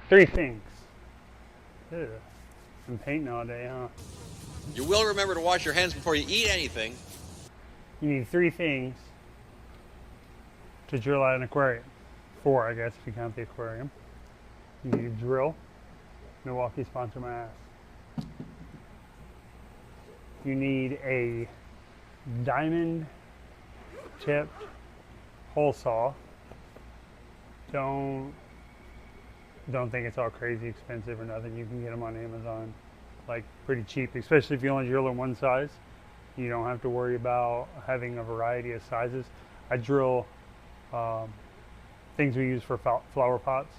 Three things. Ew. I'm painting all day, huh? You will remember to wash your hands before you eat anything. You need three things to drill out an aquarium. Four, I guess, if you count the aquarium. You need a drill. Milwaukee sponsor my ass. You need a diamond tipped hole saw. Don't think it's all crazy expensive or nothing. You can get them on Amazon, like pretty cheap, especially if you only drill in one size. You don't have to worry about having a variety of sizes. I drill things we use for flower pots,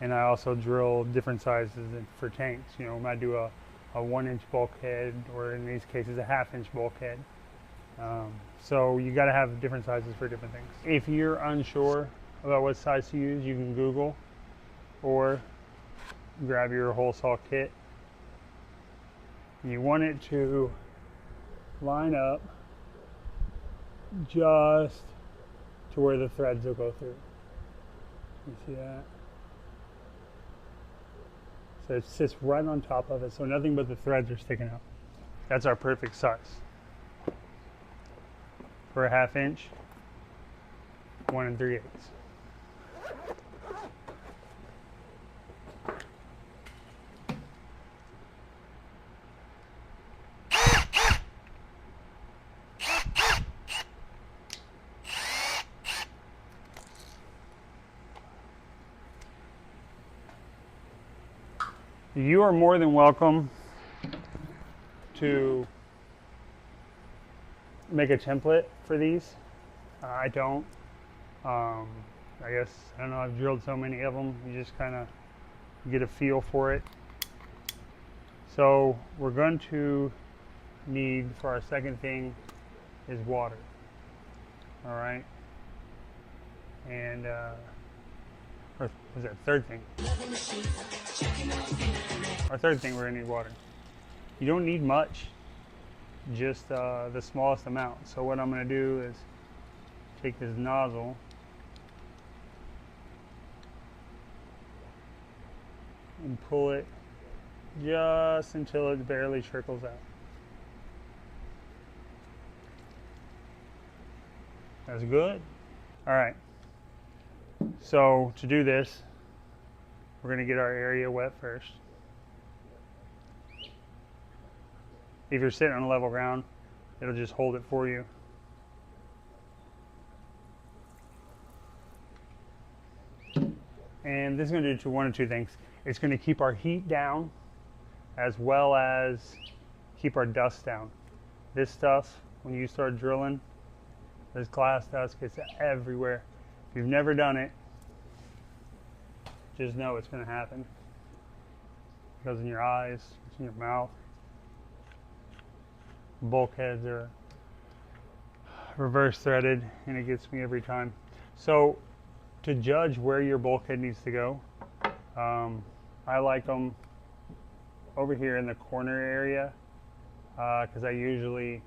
and I also drill different sizes for tanks. You know, I might do a 1-inch bulkhead, or in these cases a 1/2-inch bulkhead. So you got to have different sizes for different things. If you're unsure about what size to use, you can Google or grab your hole saw kit. You want it to line up just to where the threads will go through. You see that? So it sits right on top of it, so nothing but the threads are sticking out. That's our perfect size. For a 1/2 inch, 1 3/8. You are more than welcome to make a template for these. I don't. I guess, I don't know, I've drilled so many of them, you just kind of get a feel for it. So we're going to need, for our second thing, is water. All right. And, or was that third thing? Our third thing, we're gonna need water. You don't need much, just the smallest amount. So what I'm gonna do is take this nozzle and pull it just until it barely trickles out. That's good. All right. So to do this, we're going to get our area wet first. If you're sitting on level ground, it'll just hold it for you. And this is going to do one of two things. It's going to keep our heat down, as well as keep our dust down. This stuff, when you start drilling, this glass dust gets everywhere. If you've never done it, just know it's going to happen. It goes in your eyes, it's in your mouth. Bulkheads are reverse threaded, and it gets me every time. So to judge where your bulkhead needs to go, I like them over here in the corner area, because I usually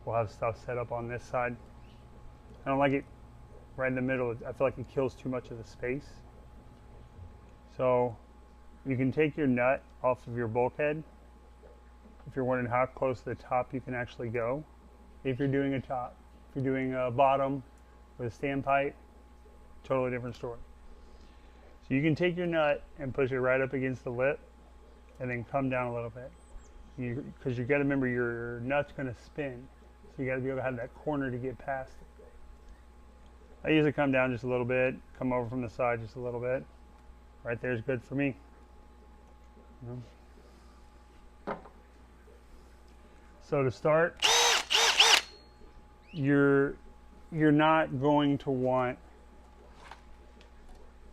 will have stuff set up on this side. I don't like it right in the middle. I feel like it kills too much of the space. So you can take your nut off of your bulkhead. If you're wondering how close to the top you can actually go, if you're doing a top. If you're doing a bottom with a standpipe, totally different story. So you can take your nut and push it right up against the lip and then come down a little bit. Because you got to remember, your nut's going to spin. So you got to be able to have that corner to get past it. I usually come down just a little bit, come over from the side just a little bit. Right there is good for me. So to start, you're not going to want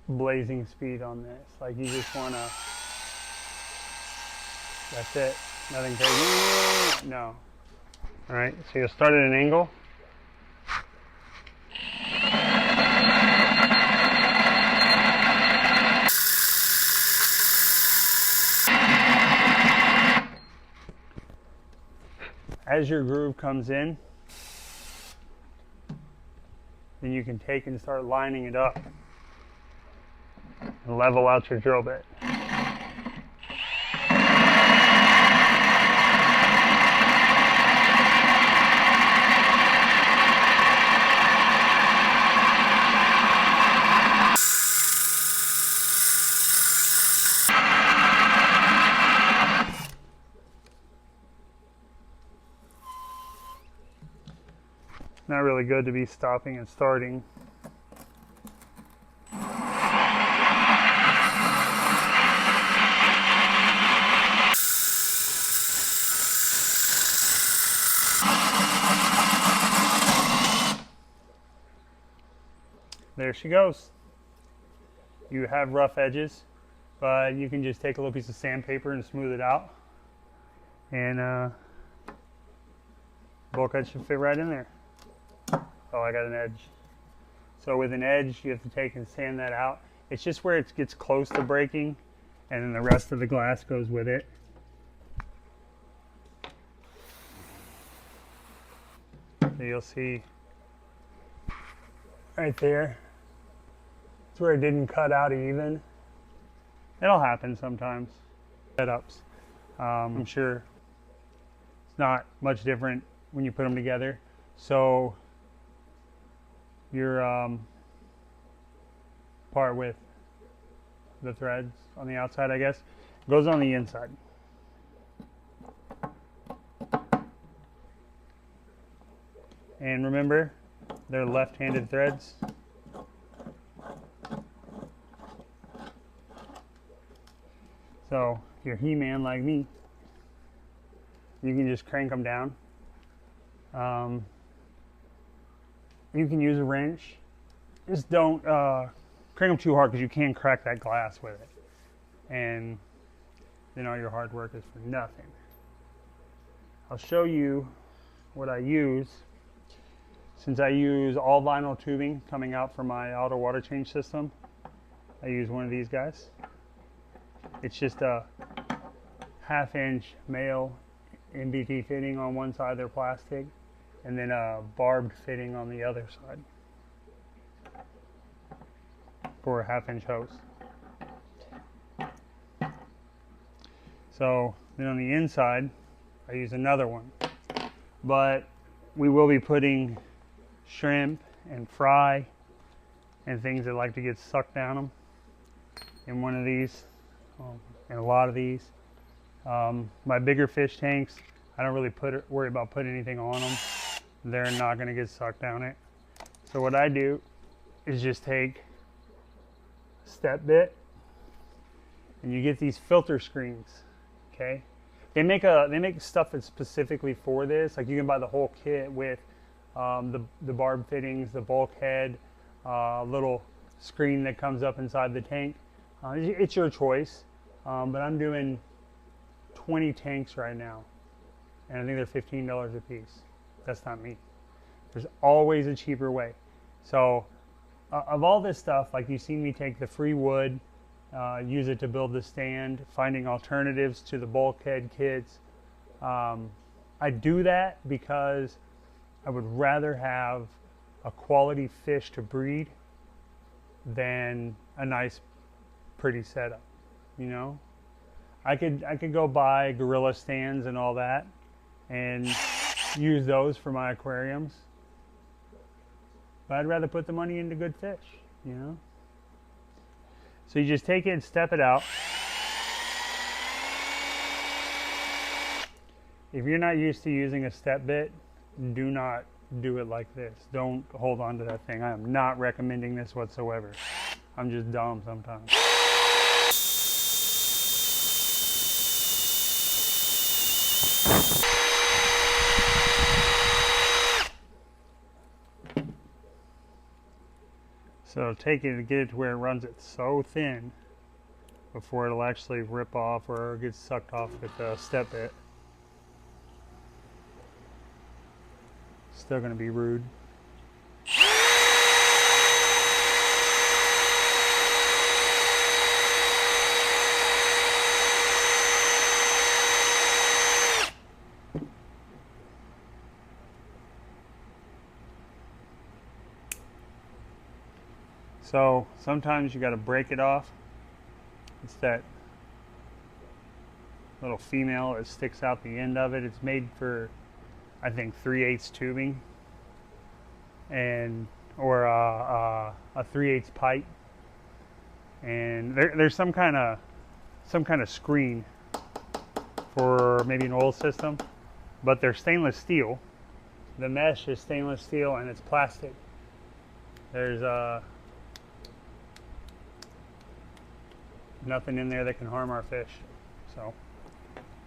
blazing speed on this. Like, you just want to, that's it. Nothing crazy. No. All right, so you'll start at an angle. As your groove comes in, then you can take and start lining it up and level out your drill bit. really good to be stopping and starting. There she goes. You have rough edges, but you can just take a little piece of sandpaper and smooth it out, and bulkhead should fit right in there. Oh, I got an edge. So with an edge, you have to take and sand that out. It's just where it gets close to breaking, and then the rest of the glass goes with it. So you'll see right there. It's where it didn't cut out even. It'll happen sometimes. Setups. I'm sure it's not much different when you put them together. So your part with the threads on the outside, I guess, goes on the inside. And remember, they're left-handed threads. So if you're He-Man like me, you can just crank them down. You can use a wrench. Just don't crank them too hard, because you can crack that glass with it. And then all your hard work is for nothing. I'll show you what I use. Since I use all vinyl tubing coming out from my auto water change system, I use one of these guys. It's just a 1/2 inch male MBT fitting on one side, they're plastic, and then a barbed fitting on the other side for a 1/2 inch hose. So then on the inside, I use another one, but we will be putting shrimp and fry and things that like to get sucked down them in one of these, and a lot of these. My bigger fish tanks, I don't really worry about putting anything on them. They're not going to get sucked down it. So what I do is just take a step bit, and you get these filter screens. Okay, they make stuff that's specifically for this. Like you can buy the whole kit with the barb fittings, the bulkhead, little screen that comes up inside the tank. It's your choice, but I'm doing 20 tanks right now, and I think they're $15 a piece. That's not me. There's always a cheaper way. So of all this stuff, like you've seen me take the free wood, use it to build the stand, finding alternatives to the bulkhead kits. I do that because I would rather have a quality fish to breed than a nice, pretty setup. You know, I could go buy gorilla stands and all that, and use those for my aquariums. But I'd rather put the money into good fish. You know. So you just take it and step it out. If you're not used to using a step bit, do not do it like this. Don't hold on to that thing. I am not recommending this whatsoever. I'm just dumb sometimes. So take it and get it to where it runs it so thin before it'll actually rip off or get sucked off with the step bit. Still going to be rude. So sometimes you got to break it off. It's that little female that sticks out the end of it. It's made for, I think, 3/8 tubing, and or a 3/8 pipe, and there's some kind of screen for maybe an oil system, but they're stainless steel, the mesh is stainless steel and it's plastic. There's nothing in there that can harm our fish. So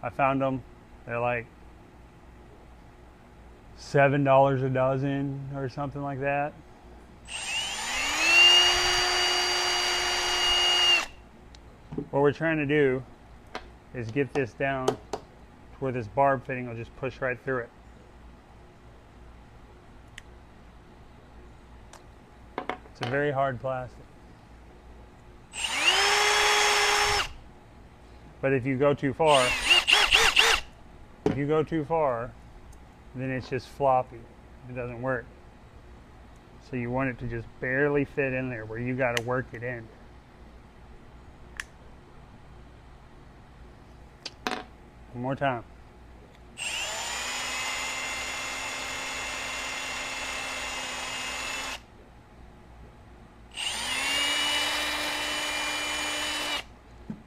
I found them. They're like $7 a dozen or something like that. What we're trying to do is get this down to where this barb fitting will just push right through it. It's a very hard plastic. But if you go too far, then it's just floppy. It doesn't work. So you want it to just barely fit in there where you got to work it in. One more time.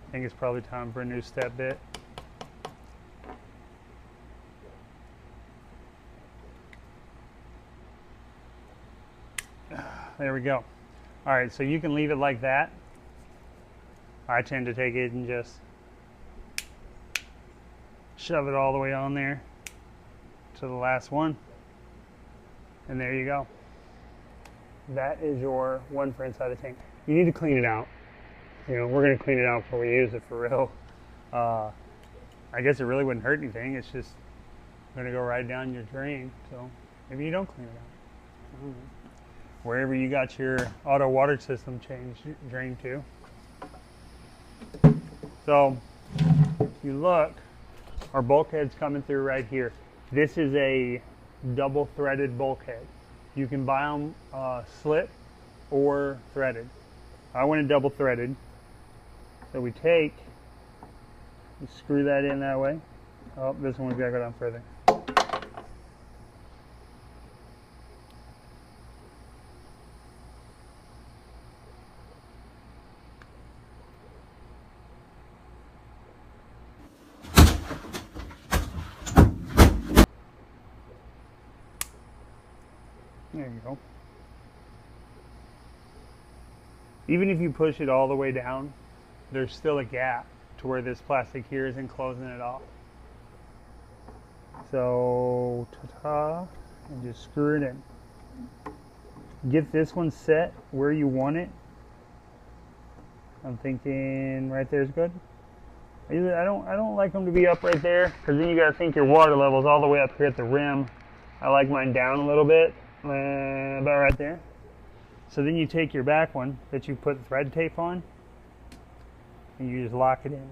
I think it's probably time for a new step bit. There we go. All right, so you can leave it like that. I tend to take it and just shove it all the way on there to the last one. And there you go. That is your one for inside the tank. You need to clean it out. You know, we're going to clean it out before we use it for real. I guess it really wouldn't hurt anything. It's just going to go right down your drain. So maybe you don't clean it out. I don't know. Wherever you got your auto water system changed drain to. So if you look, our bulkhead's coming through right here. This is a double threaded bulkhead. You can buy them slit or threaded. I went double threaded. So we take, you screw that in that way. Oh, this one's got to go down further. There you go. Even if you push it all the way down, there's still a gap to where this plastic here isn't closing it off. So, ta-ta, and just screw it in. Get this one set where you want it. I'm thinking right there is good. I don't like them to be up right there, because then you got to think your water level's all the way up here at the rim. I like mine down a little bit. About right there. So then you take your back one that you put thread tape on and you just lock it in.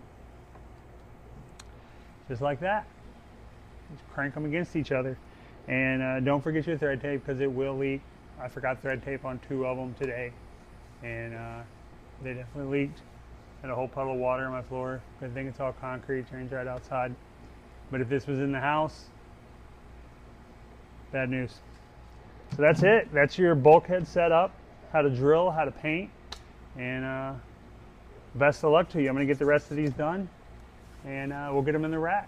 Just like that. Just crank them against each other. And don't forget your thread tape because it will leak. I forgot thread tape on 2 of them today. And they definitely leaked. Had a whole puddle of water on my floor. Good thing it's all concrete, drains right outside. But if this was in the house, bad news. So that's it. That's your bulkhead setup. How to drill, how to paint, and best of luck to you. I'm going to get the rest of these done, and we'll get them in the rack.